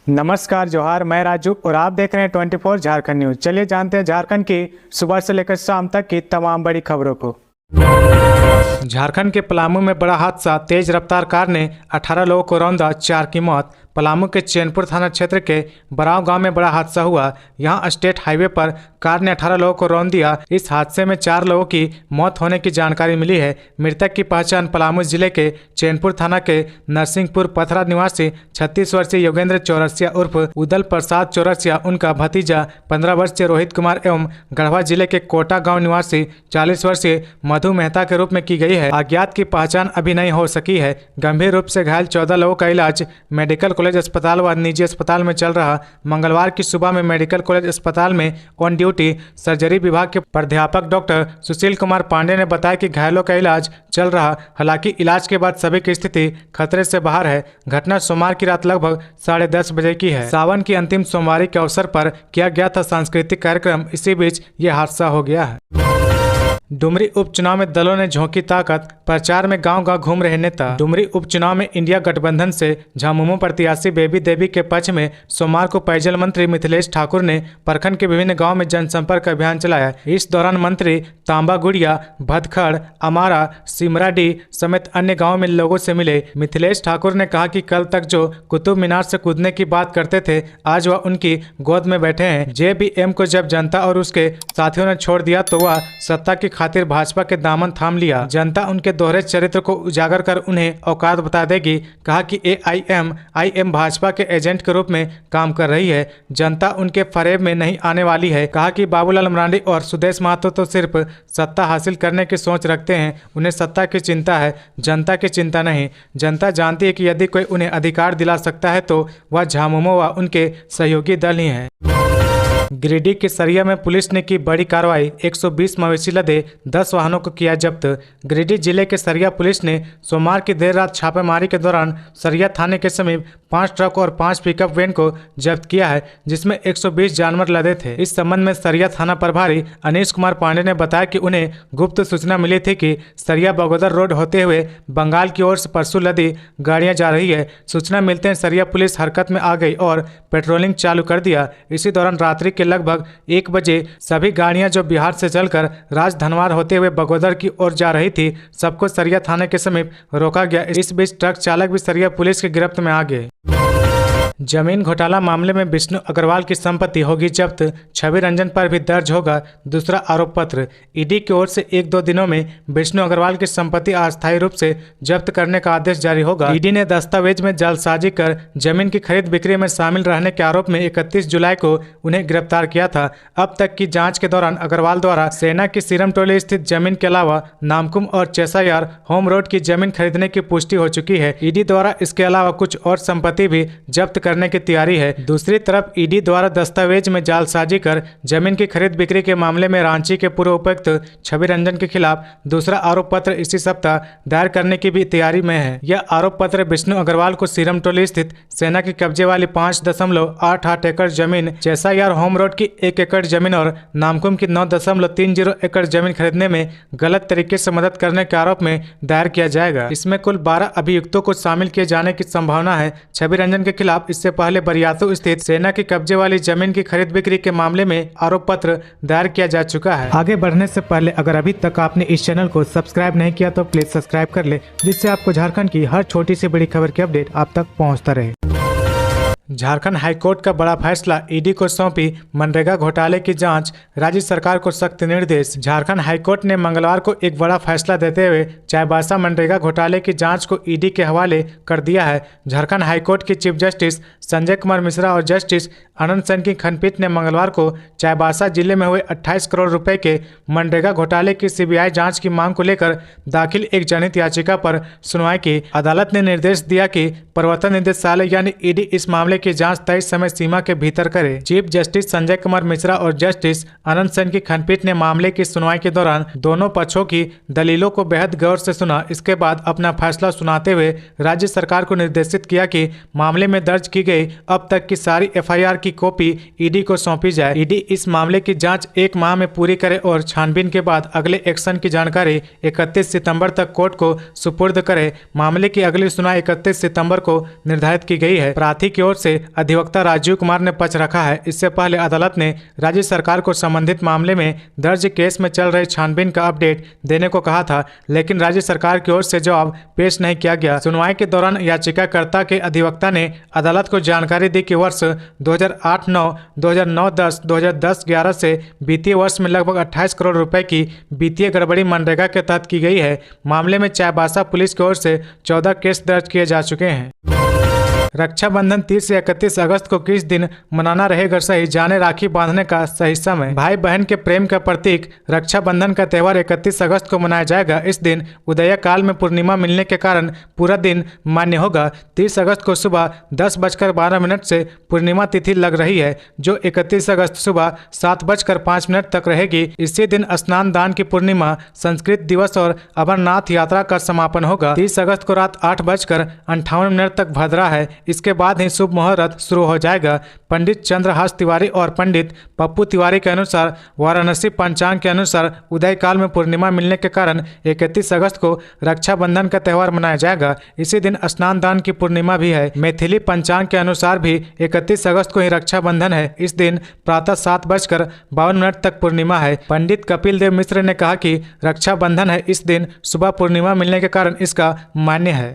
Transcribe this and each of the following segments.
नमस्कार जोहार, मैं राजू और आप देख रहे हैं 24 झारखंड न्यूज। चलिए जानते हैं झारखंड की सुबह से लेकर शाम तक की तमाम बड़ी खबरों को। झारखंड के पलामू में बड़ा हादसा, तेज रफ्तार कार ने 18 लोगों को रौंदा, 4 की मौत। पलामू के चैनपुर थाना क्षेत्र के बराव गांव में बड़ा हादसा हुआ। यहां स्टेट हाईवे पर कार ने 18 लोगों को रौंद दिया। इस हादसे में 4 लोगों की मौत होने की जानकारी मिली है। मृतक की पहचान पलामू जिले के चैनपुर थाना के नरसिंहपुर पथरा निवासी 36 वर्षीय योगेंद्र चौरसिया उर्फ उदल प्रसाद चौरसिया, उनका भतीजा 15 वर्षीय रोहित कुमार एवं गढ़वा जिले के कोटा गाँव निवासी 40 वर्षीय मधु मेहता के रूप में की गई है। अज्ञात की पहचान अभी नहीं हो सकी है। गंभीर रूप से घायल 14 लोगों का इलाज मेडिकल कॉलेज अस्पताल व निजी अस्पताल में चल रहा। मंगलवार की सुबह में मेडिकल कॉलेज अस्पताल में ऑन ड्यूटी सर्जरी विभाग के प्राध्यापक डॉक्टर सुशील कुमार पांडे ने बताया कि घायलों का इलाज चल रहा। हालांकि इलाज के बाद सभी की स्थिति खतरे से बाहर है। घटना सोमवार की रात लगभग 10:30 बजे की है। सावन की अंतिम सोमवारी के अवसर पर किया गया था सांस्कृतिक कार्यक्रम। इसी बीच ये हादसा हो गया है। डुमरी उपचुनाव में दलों ने झोंकी ताकत, प्रचार में गांव-गांव घूम रहे नेता। डुमरी उपचुनाव में इंडिया गठबंधन से झामुमो प्रत्याशी बेबी देवी के पक्ष में सोमवार को पेयजल मंत्री मिथिलेश ठाकुर ने प्रखंड के विभिन्न गांव में जनसंपर्क अभियान चलाया। इस दौरान मंत्री तांबा गुड़िया, भदखड़, अमारा, सिमराडी समेत अन्य गाँव में लोगों से मिले। मिथिलेश ठाकुर ने कहा कि कल तक जो कुतुब मीनार से कूदने की बात करते थे, आज वह उनकी गोद में बैठे हैं। JBM को जब जनता और उसके साथियों ने छोड़ दिया तो वह सत्ता की खातिर भाजपा के दामन थाम लिया। जनता उनके दोहरे चरित्र को उजागर कर उन्हें औकात बता देगी। कहा कि AIM भाजपा के एजेंट के रूप में काम कर रही है। जनता उनके फरेब में नहीं आने वाली है। कहा कि बाबूलाल मरांडी और सुदेश महतो तो सिर्फ सत्ता हासिल करने की सोच रखते हैं। उन्हें सत्ता की चिंता है, जनता की चिंता नहीं। जनता जानती है कि यदि कोई उन्हें अधिकार दिला सकता है तो वह झामुमो व उनके सहयोगी दल ही है। गिरिडीह के सरिया में पुलिस ने की बड़ी कार्रवाई, 120 मवेशी लदे 10 वाहनों को किया जब्त। गिरिडीह जिले के सरिया पुलिस ने सोमवार की देर रात छापेमारी के दौरान सरिया थाने के समीप 5 ट्रक और 5 पिकअप वैन को जब्त किया है, जिसमें 120 जानवर लदे थे। इस संबंध में सरिया थाना प्रभारी अनीश कुमार पांडे ने बताया कि उन्हें गुप्त सूचना मिली थी कि सरिया बगोदर रोड होते हुए बंगाल की ओर से परसों लदी गाड़ियां जा रही है। सूचना मिलते ही सरिया पुलिस हरकत में आ गई और पेट्रोलिंग चालू कर दिया। इसी दौरान रात्रि के लगभग 1 बजे सभी गाड़ियां जो बिहार से चलकर राजधनवार होते हुए बगोदर की ओर जा रही थी, सबको सरिया थाने के समीप रोका गया। इस बीच ट्रक चालक भी सरिया पुलिस की गिरफ्त में आ गए। जमीन घोटाला मामले में विष्णु अग्रवाल की संपत्ति होगी जब्त, छवि रंजन पर भी दर्ज होगा दूसरा आरोप पत्र। ईडी की ओर से 1-2 दिनों में विष्णु अग्रवाल की संपत्ति अस्थायी रूप से जब्त करने का आदेश जारी होगा। ईडी ने दस्तावेज में जालसाजी कर जमीन की खरीद बिक्री में शामिल रहने के आरोप में 31 जुलाई को उन्हें गिरफ्तार किया था। अब तक की जाँच के दौरान अग्रवाल द्वारा सेना की सीरम टोली स्थित जमीन के अलावा नामकुम और चेसायार होम रोड की जमीन खरीदने की पुष्टि हो चुकी है। ईडी द्वारा इसके अलावा कुछ और संपत्ति भी जब्त करने की तैयारी है। दूसरी तरफ ईडी द्वारा दस्तावेज में जालसाजी कर जमीन की खरीद बिक्री के मामले में रांची के पूर्व उपायुक्त छवि रंजन के खिलाफ दूसरा आरोप पत्र इसी सप्ताह दायर करने की भी तैयारी में है। यह आरोप पत्र विष्णु अग्रवाल को सीरम टोली स्थित सेना के कब्जे वाली 5.88 एकड़ जमीन, चेसायार होम रोड की 1 एकड़ जमीन और नामकुम की 9.30 एकड़ जमीन खरीदने में गलत तरीके से मदद करने के आरोप में दायर किया जाएगा। इसमें कुल 12 अभियुक्तों को शामिल किए जाने की संभावना है। छवि रंजन के खिलाफ इससे पहले बरियातू स्थित सेना के कब्जे वाली जमीन की खरीद बिक्री के मामले में आरोप पत्र दायर किया जा चुका है। आगे बढ़ने से पहले अगर अभी तक आपने इस चैनल को सब्सक्राइब नहीं किया तो प्लीज सब्सक्राइब कर ले, जिससे आपको झारखंड की हर छोटी से बड़ी खबर की अपडेट आप तक पहुंचता रहे। झारखंड हाईकोर्ट का बड़ा फैसला, ईडी को सौंपी मनरेगा घोटाले की जांच, राज्य सरकार को सख्त निर्देश। झारखंड हाईकोर्ट ने मंगलवार को एक बड़ा फैसला देते हुए चाईबासा मनरेगा घोटाले की जांच को ईडी के हवाले कर दिया है। झारखंड हाईकोर्ट के चीफ जस्टिस संजय कुमार मिश्रा और जस्टिस आनंद सेन की खंडपीठ ने मंगलवार को चाईबासा जिले में हुए 28 करोड़ रुपए के मनरेगा घोटाले की CBI जांच की मांग को लेकर दाखिल एक जनहित याचिका पर सुनवाई की। अदालत ने निर्देश दिया कि प्रवर्तन निदेशालय यानी ईडी इस मामले की जांच तय समय सीमा के भीतर करे। चीफ जस्टिस संजय कुमार मिश्रा और जस्टिस आनंद सेन की खंडपीठ ने मामले की सुनवाई के दौरान दोनों पक्षों की दलीलों को बेहद गौर से सुना। इसके बाद अपना फैसला सुनाते हुए राज्य सरकार को निर्देशित किया कि मामले में दर्ज की गई अब तक की सारी FIR की कॉपी ईडी को सौंपी जाए। ईडी इस मामले की जांच 1 माह में पूरी करे और छानबीन के बाद अगले एक्शन की जानकारी 31 सितंबर तक कोर्ट को सुपुर्द करे। मामले की अगली सुनवाई 31 सितंबर को निर्धारित की गई है। प्रार्थी की ओर से अधिवक्ता राजीव कुमार ने पक्ष रखा है। इससे पहले अदालत ने राज्य सरकार को संबंधित मामले में दर्ज केस में चल रही छानबीन का अपडेट देने को कहा था, लेकिन राज्य सरकार की ओर से जवाब पेश नहीं किया गया। सुनवाई के दौरान याचिकाकर्ता के अधिवक्ता ने अदालत को जानकारी दी कि वर्ष 2008-9, 2009-10, 2010-11 से वित्तीय वर्ष में लगभग 28 करोड़ रुपए की वित्तीय गड़बड़ी मनरेगा के तहत की गई है। मामले में चाईबासा पुलिस की ओर से 14 केस दर्ज किए जा चुके हैं। रक्षाबंधन 30 से 31 अगस्त को किस दिन मनाना रहेगा सही, जाने राखी बांधने का सही समय। भाई बहन के प्रेम का प्रतीक रक्षाबंधन का त्यौहार 31 अगस्त को मनाया जाएगा। इस दिन उदय काल में पूर्णिमा मिलने के कारण पूरा दिन मान्य होगा। 30 अगस्त को सुबह 10:12 से पूर्णिमा तिथि लग रही है, जो 31 अगस्त सुबह 7:05 तक रहेगी। इसी दिन स्नान दान की पूर्णिमा, संस्कृत दिवस और अमरनाथ यात्रा का समापन होगा। 30 अगस्त को रात 8:58 तक भद्रा है। इसके बाद ही शुभ मुहूर्त शुरू हो जाएगा। पंडित चंद्रहास तिवारी और पंडित पप्पू तिवारी के अनुसार वाराणसी पंचांग के अनुसार उदय काल में पूर्णिमा मिलने के कारण 31 अगस्त को रक्षाबंधन का त्यौहार मनाया जाएगा। इसी दिन स्नान दान की पूर्णिमा भी है। मैथिली पंचांग के अनुसार भी 31 अगस्त को ही रक्षाबंधन है। इस दिन प्रातः 7:52 तक पूर्णिमा है। पंडित कपिल देव मिश्र ने कहा कि रक्षाबंधन है, इस दिन सुबह पूर्णिमा मिलने के कारण इसका मान्य है।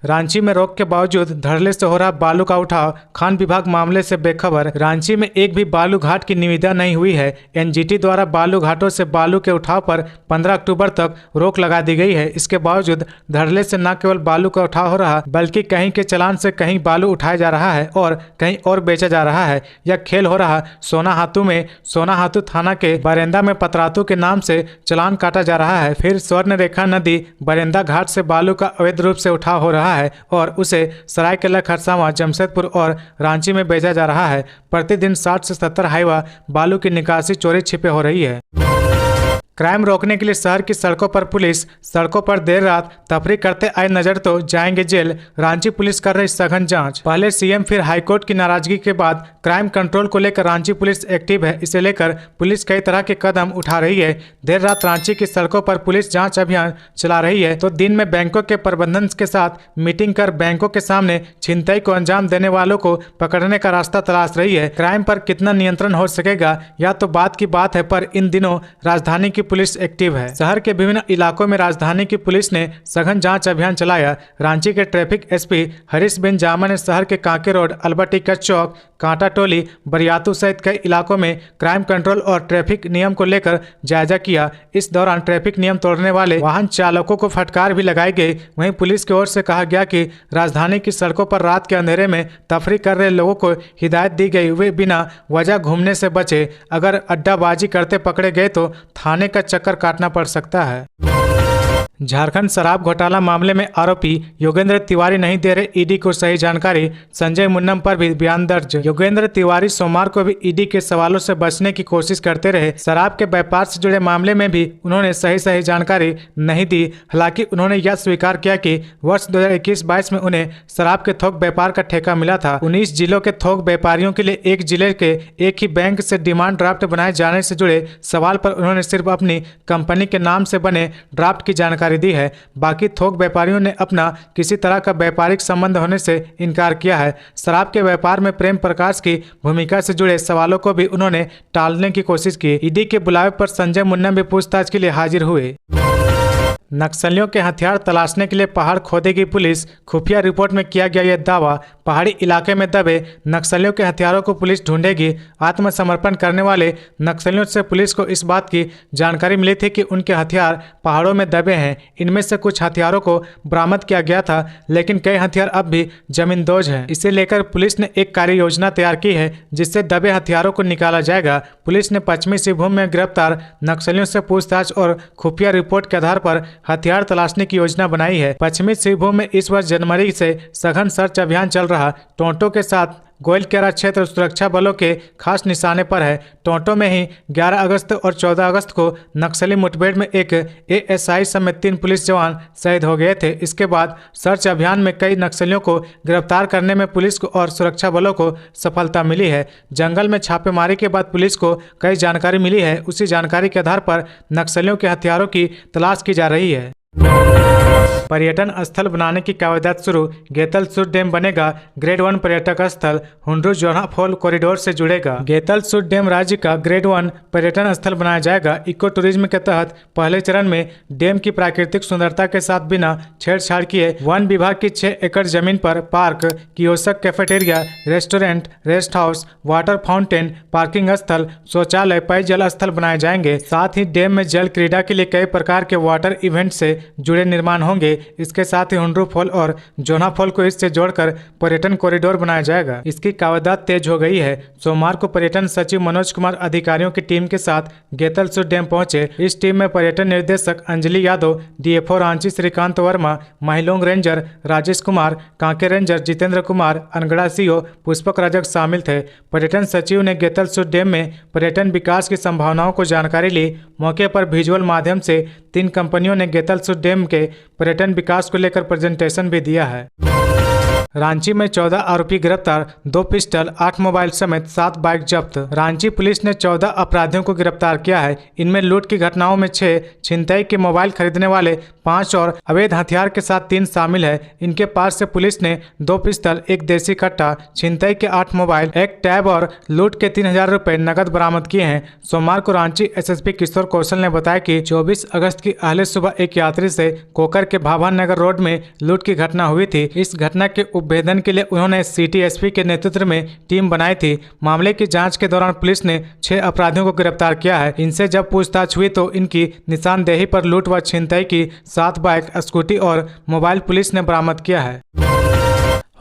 रांची में रोक के बावजूद धड़ल्ले से हो रहा बालू का उठाव, खान विभाग मामले से बेखबर। रांची में एक भी बालू घाट की निविदा नहीं हुई है। एनजीटी द्वारा बालू घाटों से बालू के उठाव पर 15 अक्टूबर तक रोक लगा दी गई है। इसके बावजूद धड़ल्ले से न केवल बालू का उठाव हो रहा, बल्कि कहीं के चालान से कहीं बालू उठाया जा रहा है और कहीं और बेचा जा रहा है। यह खेल हो रहा सोनाहातू में। सोनाहातू थाना के बरेंदा में पतरातू के नाम से चालान काटा जा रहा है। फिर स्वर्ण रेखा नदी बरेंदा घाट से बालू का अवैध रूप से उठाव हो रहा है और उसे सरायकेला, खरसावां, जमशेदपुर और रांची में बेचा जा रहा है। प्रतिदिन 60 से 70 हाईवा बालू की निकासी चोरी छिपे हो रही है। क्राइम रोकने के लिए शहर की सड़कों पर पुलिस। सड़कों पर देर रात तफरी करते आए नजर तो जाएंगे जेल। रांची पुलिस कर रही सघन जांच। पहले सीएम फिर हाईकोर्ट की नाराजगी के बाद क्राइम कंट्रोल को लेकर रांची पुलिस एक्टिव है। इसे लेकर पुलिस कई तरह के कदम उठा रही है। देर रात रांची की सड़कों पर पुलिस जांच अभियान चला रही है, तो दिन में बैंकों के प्रबंधन के साथ मीटिंग कर बैंकों के सामने छिनतई को अंजाम देने वालों को पकड़ने का रास्ता तलाश रही है। क्राइम पर कितना नियंत्रण हो सकेगा, या तो बात की बात है, पर इन दिनों राजधानी की पुलिस एक्टिव है। शहर के विभिन्न इलाकों में राजधानी की पुलिस ने सघन जांच अभियान चलाया। रांची के ट्रैफिक एसपी हरीश बिन जामा ने शहर के कांके रोड, अल्बर्ट टिकट चौक, कांटा टोली, बरियातू सहित कई इलाकों में क्राइम कंट्रोल और ट्रैफिक नियम को लेकर जायजा किया। इस दौरान ट्रैफिक नियम तोड़ने वाले वाहन चालकों को फटकार भी लगाई गई। वहीं पुलिस की ओर से कहा गया कि राजधानी की सड़कों पर रात के अंधेरे में तफरी कर रहे लोगों को हिदायत दी गई, वे बिना वजह घूमने से बचे। अगर अड्डाबाजी करते पकड़े गए तो थाने का चक्कर काटना पड़ सकता है। झारखंड शराब घोटाला मामले में आरोपी योगेंद्र तिवारी नहीं दे रहे ईडी को सही जानकारी। संजय मुन्नम पर भी बयान दर्ज। योगेंद्र तिवारी सोमवार को भी ईडी के सवालों से बचने की कोशिश करते रहे। शराब के व्यापार से जुड़े मामले में भी उन्होंने सही जानकारी नहीं दी। हालांकि उन्होंने यह स्वीकार किया कि वर्ष 2021-22 में उन्हें शराब के थोक व्यापार का ठेका मिला था। 19 जिलों के थोक व्यापारियों के लिए एक जिले के एक ही बैंक से डिमांड ड्राफ्ट बनाए जाने से जुड़े सवाल पर उन्होंने सिर्फ अपनी कंपनी के नाम से बने ड्राफ्ट की जानकारी दी है। बाकी थोक व्यापारियों ने अपना किसी तरह का व्यापारिक संबंध होने से इनकार किया है। शराब के व्यापार में प्रेम प्रकाश की भूमिका से जुड़े सवालों को भी उन्होंने टालने की कोशिश की। ईडी के बुलावे पर संजय मुन्नम भी पूछताछ के लिए हाजिर हुए। नक्सलियों के हथियार तलाशने के लिए पहाड़ खोदेगी पुलिस। खुफिया रिपोर्ट में किया गया यह दावा। पहाड़ी इलाके में दबे नक्सलियों के हथियारों को पुलिस ढूंढेगी। आत्मसमर्पण करने वाले नक्सलियों से पुलिस को इस बात की जानकारी मिली थी कि उनके हथियार पहाड़ों में दबे हैं। इनमें से कुछ हथियारों को बरामद किया गया था, लेकिन कई हथियार अब भी जमींदोज हैं। इसे लेकर पुलिस ने एक कार्य योजना तैयार की है, जिससे दबे हथियारों को निकाला जाएगा। पुलिस ने पश्चिमी सिंहभूम में गिरफ्तार नक्सलियों से पूछताछ और खुफिया रिपोर्ट के आधार पर हथियार तलाशने की योजना बनाई है। पश्चिमी सिंहभूम में इस वर्ष जनवरी से सघन सर्च अभियान चल रहा। टोंटो के साथ गोइलकेरा क्षेत्र सुरक्षा बलों के खास निशाने पर है। टोंटो में ही 11 अगस्त और 14 अगस्त को नक्सली मुठभेड़ में एक एएसआई समेत 3 पुलिस जवान शहीद हो गए थे। इसके बाद सर्च अभियान में कई नक्सलियों को गिरफ्तार करने में पुलिस को और सुरक्षा बलों को सफलता मिली है। जंगल में छापेमारी के बाद पुलिस को कई जानकारी मिली है। उसी जानकारी के आधार पर नक्सलियों के हथियारों की तलाश की जा रही है। पर्यटन स्थल बनाने की कागजात शुरू। गेतलसूर डैम बनेगा ग्रेड 1 पर्यटक स्थल। हुंड्रू जोरहा फॉल कॉरिडोर से जुड़ेगा। गेतलसूर डैम राज्य का ग्रेड 1 पर्यटन स्थल बनाया जाएगा। इको टूरिज्म के तहत पहले चरण में डैम की प्राकृतिक सुंदरता के साथ बिना छेड़छाड़ किए वन विभाग की 6 एकड़ जमीन पर park, kiosk, cafeteria, restaurant, rest house, water fountain, parking स्थल, शौचालय, पेयजल स्थल बनाए जाएंगे। साथ ही डैम में जल क्रीड़ा के लिए कई प्रकार के वाटर इवेंट से जुड़े निर्माण होंगे। इसके साथ ही हुंड्रू फॉल और जोरहा फॉल को इससे जोड़कर पर्यटन कॉरिडोर बनाया जाएगा। इसकी कागजात तेज हो गई है। सोमवार को पर्यटन सचिव मनोज कुमार अधिकारियों की टीम के साथ गेतलसूर डैम पहुंचे। इस टीम में पर्यटन निर्देशक Anjali Yadav, DFO Ranchi Shrikant Verma, Mahilong ranger Rajesh Kumar, Kanke ranger Jitendra Kumar, Angara CO Pushpak Rajak शामिल थे। पर्यटन सचिव ने गेतलसूर डैम में पर्यटन विकास की संभावनाओं को जानकारी ली। मौके पर विजुअल माध्यम से 3 कंपनियों ने गेतलसूर डैम के पर्यटन विकास को लेकर प्रेजेंटेशन भी दिया है। रांची में 14 आरोपी गिरफ्तार, 2 पिस्टल, 8 मोबाइल समेत 7 बाइक जब्त। रांची पुलिस ने 14 अपराधियों को गिरफ्तार किया है। इनमें लूट की घटनाओं में 6, छिनतई के मोबाइल खरीदने वाले 5 और अवैध हथियार के साथ 3 शामिल है। इनके पास से पुलिस ने 2 पिस्टल, 1 देसी कट्टा, छिनतई के 8 मोबाइल, 1 टैब और लूट के 3000 रुपए नकद बरामद किए हैं। सोमवार को रांची एसएसपी किशोर कौशल ने बताया कि 24 अगस्त की अहले सुबह एक यात्री से कोकर के भाभा नगर रोड में लूट की घटना हुई थी। इस घटना के उपभेदन के लिए उन्होंने सिटी एसपी के नेतृत्व में टीम बनाई थी। मामले की जांच के दौरान पुलिस ने 6 अपराधियों को गिरफ्तार किया है। इनसे जब पूछताछ हुई तो इनकी निशानदेही पर लूट व छिनतई की 7 बाइक, स्कूटी और मोबाइल पुलिस ने बरामद किया है।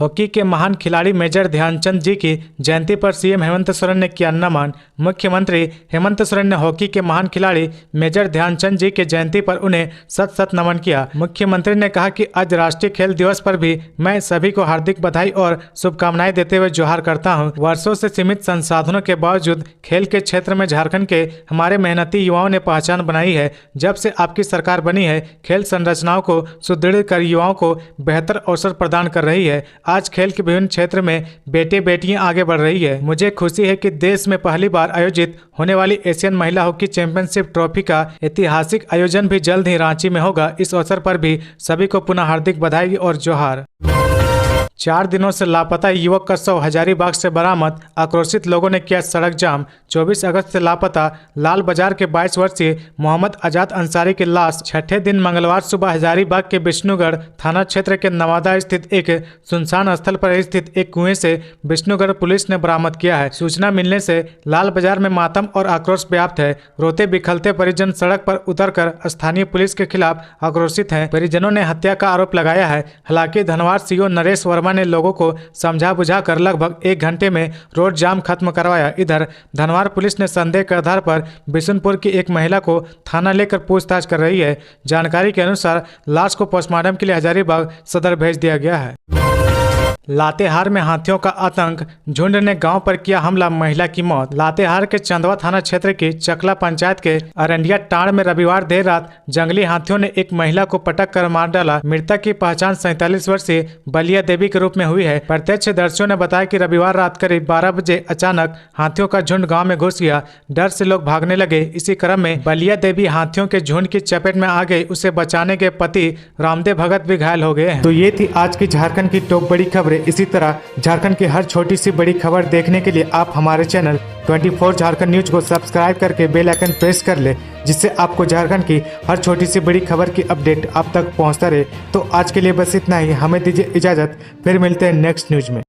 हॉकी के महान खिलाड़ी मेजर ध्यानचंद जी की जयंती पर सीएम हेमंत सोरेन ने किया नमन। मुख्यमंत्री हेमंत सोरेन ने हॉकी के महान खिलाड़ी मेजर ध्यानचंद जी के जयंती पर उन्हें सत नमन किया। मुख्यमंत्री ने कहा कि आज राष्ट्रीय खेल दिवस पर भी मैं सभी को हार्दिक बधाई और शुभकामनाएं देते हुए जोहार करता हूं। वर्षों से सीमित संसाधनों के बावजूद खेल के क्षेत्र में झारखंड के हमारे मेहनती युवाओं ने पहचान बनाई है। जब से आपकी सरकार बनी है, खेल संरचनाओं को सुदृढ़ कर युवाओं को बेहतर अवसर प्रदान कर रही है। आज खेल के विभिन्न क्षेत्र में बेटे बेटियां आगे बढ़ रही है। मुझे खुशी है कि देश में पहली बार आयोजित होने वाली एशियन महिला हॉकी चैंपियनशिप ट्रॉफी का ऐतिहासिक आयोजन भी जल्द ही रांची में होगा। इस अवसर पर भी सभी को पुनः हार्दिक बधाई और जोहार। 4 दिनों से लापता युवक का शव हजारीबाग से बरामद, आक्रोशित लोगों ने किया सड़क जाम। 24 अगस्त से लापता लाल बाजार के 22 वर्षीय मोहम्मद आजाद अंसारी की लाश 6ठे दिन मंगलवार सुबह हजारीबाग के विष्णुगढ़ थाना क्षेत्र के नवादा स्थित एक सुनसान स्थल पर स्थित एक कुएं से विष्णुगढ़ पुलिस ने बरामद किया है। सूचना मिलने से लाल बाजार में मातम और आक्रोश व्याप्त है। रोते बिखलते परिजन सड़क पर उतरकर स्थानीय पुलिस के खिलाफ आक्रोशित हैं। परिजनों ने हत्या का आरोप लगाया है। हालांकि धनवार सीओ नरेश वर्मा ने लोगों को समझा बुझा कर लगभग 1 घंटे में रोड जाम खत्म करवाया। इधर धनवार पुलिस ने संदेह के आधार पर बिशुनपुर की एक महिला को थाना लेकर पूछताछ कर रही है। जानकारी के अनुसार लाश को पोस्टमार्टम के लिए हजारीबाग सदर भेज दिया गया है। लातेहार में हाथियों का आतंक, झुंड ने गांव पर किया हमला, महिला की मौत। लातेहार के चंदवा थाना क्षेत्र की चकला पंचायत के अरंडिया टाड़ में रविवार देर रात जंगली हाथियों ने एक महिला को पटक कर मार डाला। मृतक की पहचान 47 वर्षीय बलिया देवी के रूप में हुई है। प्रत्यक्षदर्शियों ने बताया कि रविवार रात करीब 12 बजे अचानक हाथियों का झुंड गाँव में घुस गया। डर से लोग भागने लगे। इसी क्रम में बलिया देवी हाथियों के झुंड की चपेट में आ गई। उसे बचाने के पति रामदेव भगत भी घायल हो गए हैं। तो ये थी आज की झारखंड की टॉप बड़ी खबरें। इसी तरह झारखंड की हर छोटी सी बड़ी खबर देखने के लिए आप हमारे चैनल 24 झारखंड न्यूज को सब्सक्राइब करके बेल आइकन प्रेस कर ले, जिससे आपको झारखंड की हर छोटी सी बड़ी खबर की अपडेट आप तक पहुंचता रहे। तो आज के लिए बस इतना ही। हमें दीजिए इजाजत, फिर मिलते हैं नेक्स्ट न्यूज में।